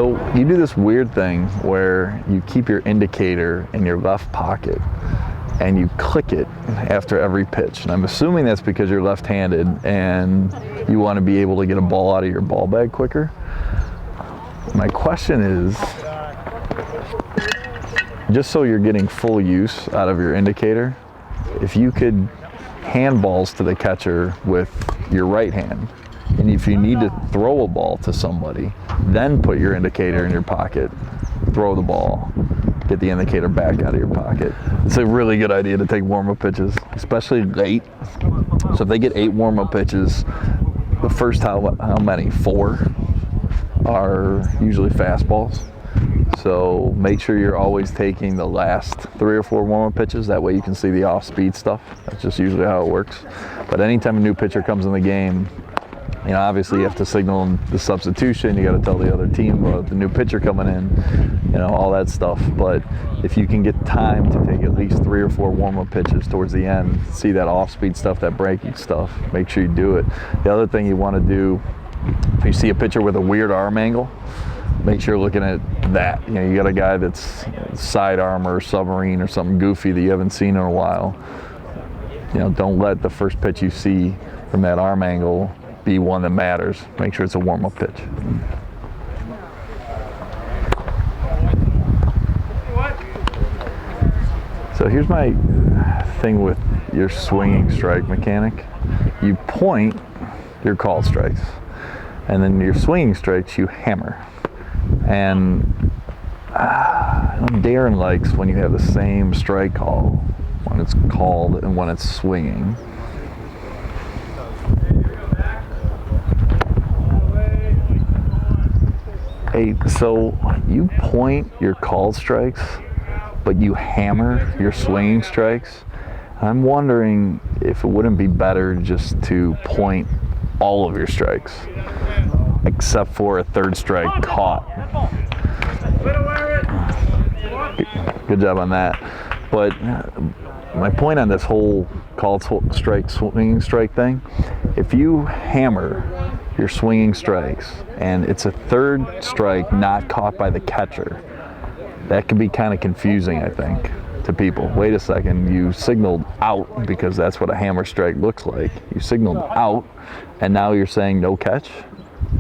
So you do this weird thing where you keep your indicator in your left pocket and you click it after every pitch. And I'm assuming that's because you're left-handed and you want to be able to get a ball out of your ball bag quicker. My question is, just so you're getting full use out of your indicator, if you could hand balls to the catcher with your right hand, and if you need to throw a ball to somebody, then put your indicator in your pocket, throw the ball, get the indicator back out of your pocket. It's a really good idea to take warm-up pitches, especially late. So if they get 8 warm-up pitches, the first how many? 4 are usually fastballs. So make sure you're always taking the last 3 or 4 warm-up pitches. That way you can see the off-speed stuff. That's just usually how it works. But anytime a new pitcher comes in the game, you know, obviously you have to signal the substitution. You got to tell the other team about the new pitcher coming in, you know, all that stuff. But if you can get time to take at least 3 or 4 warm-up pitches towards the end, see that off-speed stuff, that breaking stuff, make sure you do it. The other thing you want to do, if you see a pitcher with a weird arm angle, make sure you're looking at that. You know, you got a guy that's sidearm or submarine or something goofy that you haven't seen in a while. You know, don't let the first pitch you see from that arm angle be one that matters. Make sure it's a warm-up pitch. So here's my thing with your swinging strike mechanic. You point your called strikes, and then your swinging strikes you hammer. And Darren likes when you have the same strike call when it's called and when it's swinging. Hey, so you point your called strikes, but you hammer your swinging strikes. I'm wondering if it wouldn't be better just to point all of your strikes, except for a third strike caught. Good job on that. But my point on this whole called strike, swinging strike thing, if you hammer your swinging strikes and it's a third strike not caught by the catcher, that could be kind of confusing, I think, to people. Wait a second, you signaled out because that's what a hammer strike looks like. You signaled out and now you're saying no catch?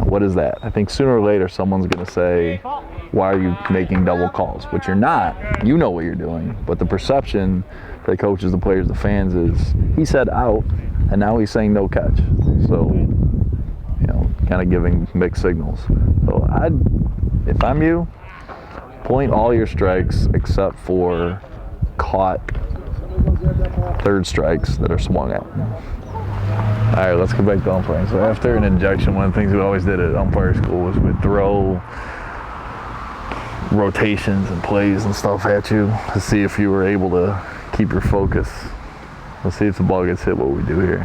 What is that? I think sooner or later someone's going to say, why are you making double calls? But you're not. You know what you're doing. But the perception for the coaches, the players, the fans is he said out and now he's saying no catch. So, you know, kind of giving mixed signals. So if I'm you, point all your strikes except for caught third strikes that are swung at. All right, let's go back to umpiring. So after an injection, one of the things we always did at umpire school was we'd throw rotations and plays and stuff at you to see if you were able to keep your focus. Let's see if the ball gets hit, what we do here.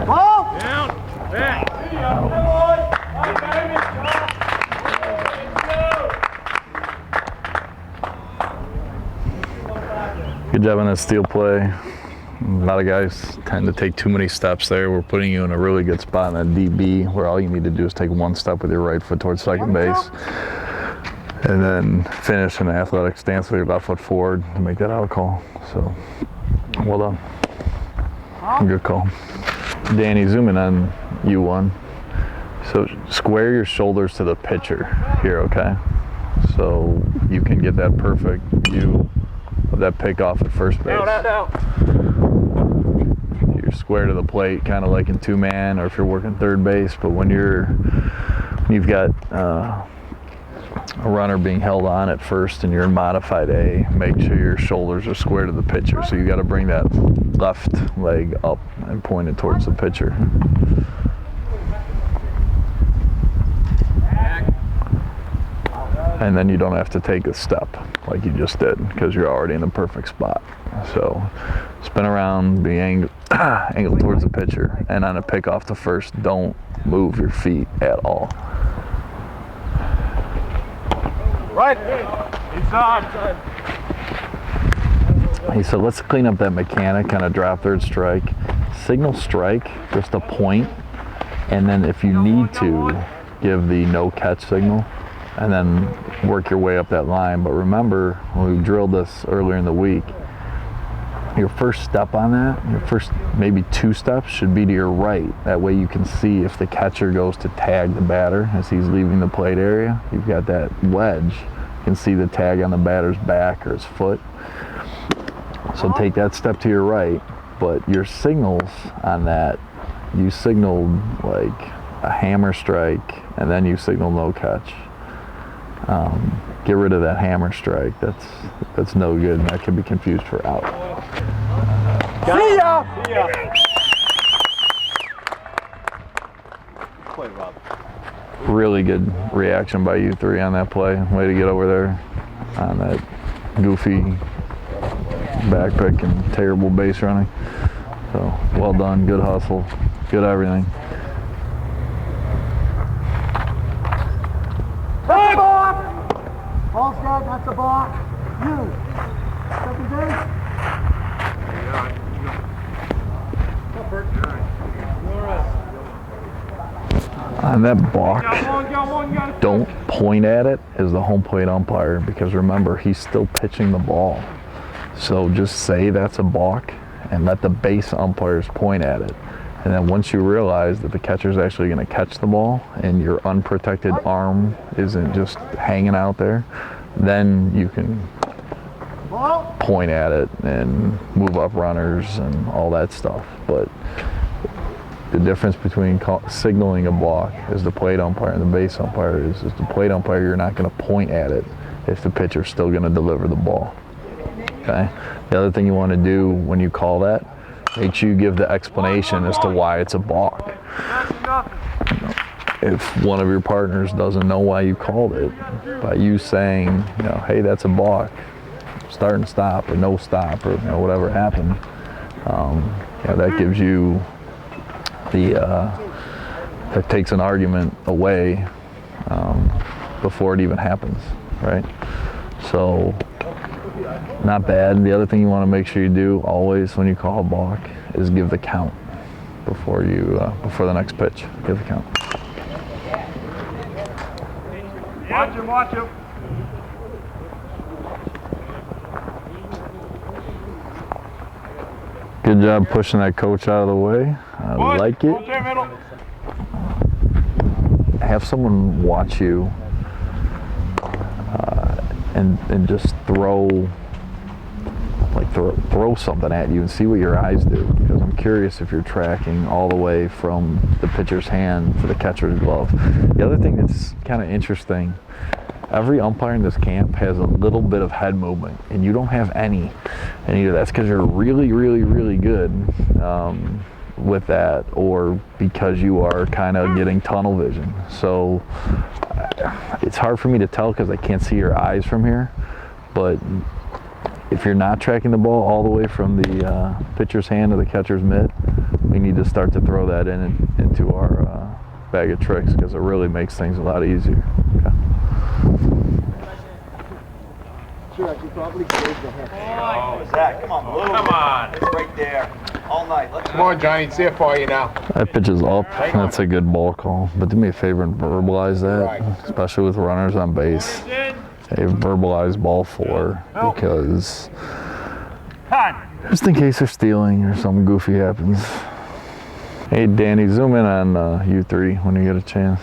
Ball! Down! Back! Good job on that steal play. A lot of guys tend to take too many steps there. We're putting you in a really good spot in that DB where all you need to do is take one step with your right foot towards second base and then finish in an athletic stance with your left foot forward to make that out call. So, well done. Good call. Danny, zoom in on you one. So square your shoulders to the pitcher here, okay? So you can get that perfect view of that pick off at first base. You're square to the plate, kind of like in 2-man, or if you're working third base. But when you've got a runner being held on at first and you're in modified A, make sure your shoulders are square to the pitcher. So you got to bring that left leg up and point it towards the pitcher. And then you don't have to take a step like you just did because you're already in the perfect spot. So spin around, be angled towards the pitcher, and on a pick off to first, don't move your feet at all. Right. Inside. Hey, so let's clean up that mechanic, kind of drop third strike. Signal strike, just a point, and then if you need to, give the no catch signal. and then work your way up that line. But remember, when we drilled this earlier in the week, your first step on that, your first maybe 2 steps should be to your right. That way you can see if the catcher goes to tag the batter as he's leaving the plate area. You've got that wedge. You can see the tag on the batter's back or his foot. So take that step to your right, but your signals on that, you signaled like a hammer strike and then you signal no catch. Get rid of that hammer strike. That's no good, and that can be confused for out. See ya! See ya! Play, Rob. Really good reaction by you 3 on that play. Way to get over there on that goofy back pick and terrible base running. So well done, good hustle, good everything. That's a balk! Ball's dead, that's a balk. You. Second base. On that balk, don't point at it as the home plate umpire, because remember, he's still pitching the ball. So just say that's a balk and let the base umpires point at it. And then once you realize that the catcher's actually going to catch the ball and your unprotected arm isn't just hanging out there, then you can point at it and move up runners and all that stuff. But the difference between signaling a balk as the plate umpire and the base umpire is the plate umpire, you're not going to point at it if the pitcher's still going to deliver the ball. Okay? The other thing you want to do when you call that, make sure you give the explanation as to why it's a balk. If one of your partners doesn't know why you called it, by you saying, hey, that's a balk, start and stop or no stop or whatever happened, that gives you that takes an argument away before it even happens, right? So, not bad. The other thing you want to make sure you do always when you call a balk is give the count before the next pitch. Give the count. Watch him, watch him. Good job pushing that coach out of the way. I like it. Have someone watch you and just throw something at you and see what your eyes do, because I'm curious if you're tracking all the way from the pitcher's hand to the catcher's glove. The other thing that's kind of interesting, every umpire in this camp has a little bit of head movement, and you don't have any. And either that's because you're really, really, really good with that, or because you are kind of getting tunnel vision. So it's hard for me to tell because I can't see your eyes from here, but if you're not tracking the ball all the way from the pitcher's hand to the catcher's mitt, we need to start to throw that into our bag of tricks, because it really makes things a lot easier. Okay. Sure, I should probably close the head. Oh, Zach, come on, Blue. Come on. It's right there. All night. Come on, Johnny. See it for you now. That pitch is up. That's a good ball call. But do me a favor and verbalize that, especially with runners on base. Hey, verbalize ball 4, because just in case they're stealing or something goofy happens. Hey, Danny, zoom in on you 3 when you get a chance.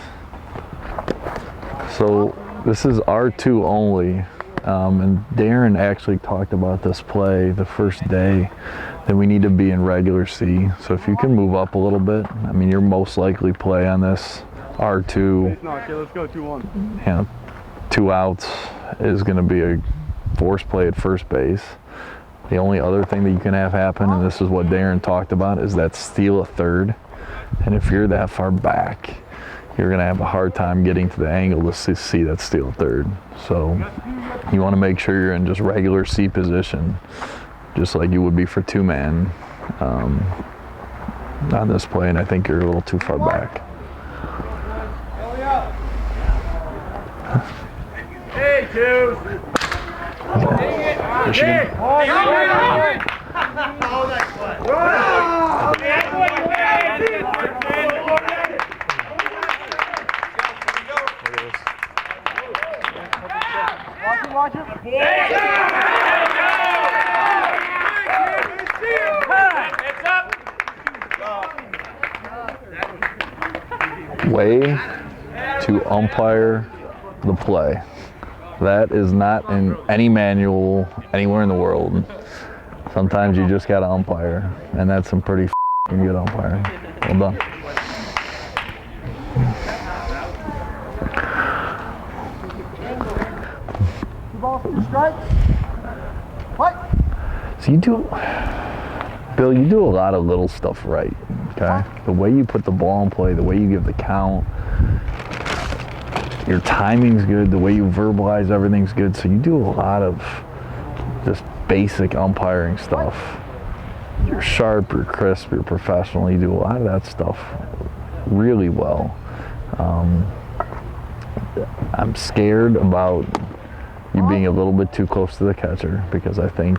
So this is R2 only. And Darren actually talked about this play the first day, that we need to be in regular C. So if you can move up a little bit, I mean, your most likely play on this R2, Okay, let's go 2-1. 2 outs is going to be a force play at first base. The only other thing that you can have happen, and this is what Darren talked about, is that steal a third. And if you're that far back, you're going to have a hard time getting to the angle to see that steal third. So you want to make sure you're in just regular C position, just like you would be for 2-man on this play, and I think you're a little too far back. Hey, two. Michigan. Way to umpire the play. That is not in any manual anywhere in the world. Sometimes you just gotta umpire, and that's some pretty good umpiring. Well done. Two balls, two strikes. Fight. So you do, Bill, you do a lot of little stuff right, okay? The way you put the ball in play, the way you give the count, your timing's good, the way you verbalize everything's good. So you do a lot of just basic umpiring stuff. You're sharp, you're crisp, you're professional. You do a lot of that stuff really well. I'm scared about you being a little bit too close to the catcher because I'm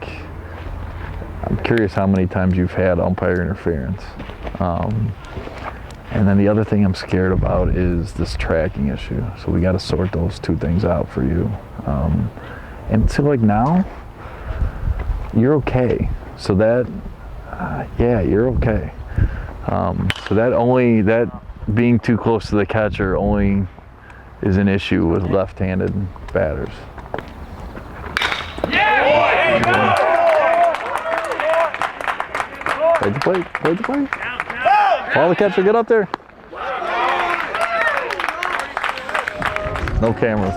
curious how many times you've had umpire interference. And then the other thing I'm scared about is this tracking issue. So we got to sort those two things out for you. And so like now, you're okay. So that, yeah, you're okay. So that being too close to the catcher only is an issue with left-handed batters. Play the plate, play the plate. Follow the catcher, get up there. No cameras.